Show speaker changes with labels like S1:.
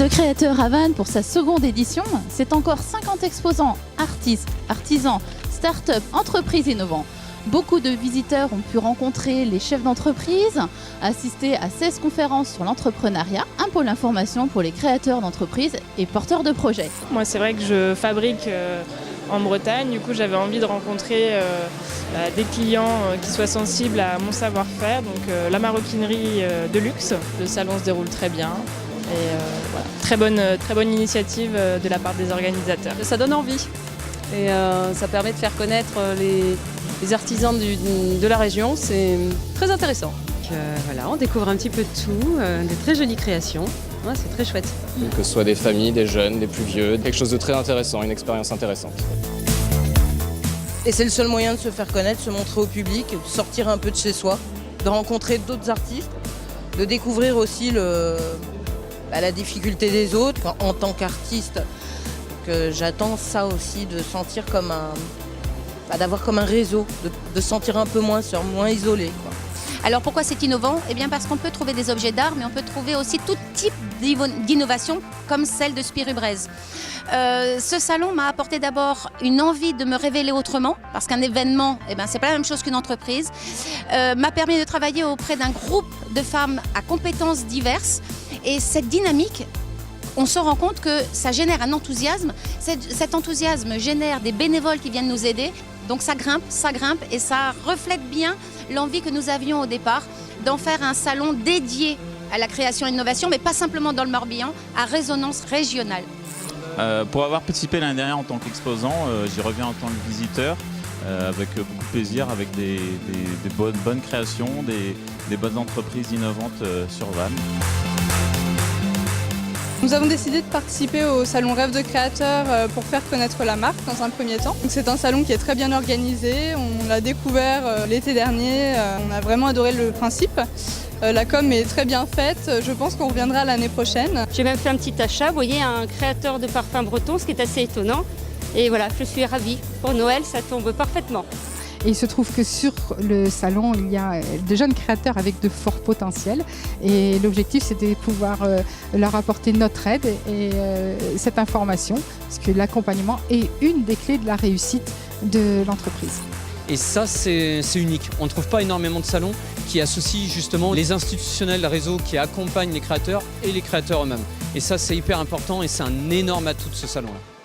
S1: Créateur à Vannes, pour sa seconde édition, c'est encore 50 exposants, artistes, artisans, start-up, entreprises innovants. Beaucoup de visiteurs ont pu rencontrer les chefs d'entreprise, assister à 16 conférences sur l'entrepreneuriat, un pôle information pour les créateurs d'entreprises et porteurs de projets.
S2: Moi, c'est vrai que je fabrique en Bretagne, du coup j'avais envie de rencontrer des clients qui soient sensibles à mon savoir-faire, donc la maroquinerie de luxe. Le salon se déroule très bien et voilà. Très bonne initiative de la part des organisateurs.
S3: Ça donne envie et ça permet de faire connaître les artisans de la région, c'est très intéressant.
S4: Voilà, on découvre un petit peu de tout, des très jolies créations, ouais, c'est très chouette.
S5: Que ce soit des familles, des jeunes, des plus vieux, quelque chose de très intéressant, une expérience intéressante.
S6: Et c'est le seul moyen de se faire connaître, se montrer au public, de sortir un peu de chez soi, de rencontrer d'autres artistes, de découvrir aussi la difficulté des autres. En tant qu'artiste, j'attends ça aussi, de sentir comme d'avoir comme un réseau, de se sentir un peu moins seul, moins isolé, quoi.
S7: Alors pourquoi c'est innovant? Eh bien parce qu'on peut trouver des objets d'art, mais on peut trouver aussi tout type d'innovation comme celle de Spirubrez. Ce salon m'a apporté d'abord une envie de me révéler autrement, parce qu'un événement, eh ben, c'est pas la même chose qu'une entreprise. M'a permis de travailler auprès d'un groupe de femmes à compétences diverses, et cette dynamique, on se rend compte que ça génère un enthousiasme. Cet enthousiasme génère des bénévoles qui viennent nous aider. Donc ça grimpe et ça reflète bien l'envie que nous avions au départ d'en faire un salon dédié à la création et l'innovation, mais pas simplement dans le Morbihan, à résonance régionale.
S8: Pour avoir participé l'année dernière en tant qu'exposant, j'y reviens en tant que visiteur, avec beaucoup de plaisir, avec des bonnes créations, des bonnes entreprises innovantes sur Vannes.
S9: Nous avons décidé de participer au salon Rêve de créateur pour faire connaître la marque dans un premier temps. C'est un salon qui est très bien organisé, on l'a découvert l'été dernier, on a vraiment adoré le principe. La com est très bien faite, je pense qu'on reviendra l'année prochaine.
S10: J'ai même fait un petit achat, vous voyez, un créateur de parfums bretons, ce qui est assez étonnant. Et voilà, je suis ravie. Pour Noël, ça tombe parfaitement.
S11: Et il se trouve que sur le salon, il y a de jeunes créateurs avec de forts potentiels. Et l'objectif, c'est de pouvoir leur apporter notre aide et cette information, parce que l'accompagnement est une des clés de la réussite de l'entreprise.
S12: Et ça, c'est unique. On ne trouve pas énormément de salons qui associent justement les institutionnels, le réseau qui accompagnent les créateurs et les créateurs eux-mêmes. Et ça, c'est hyper important et c'est un énorme atout de ce salon-là.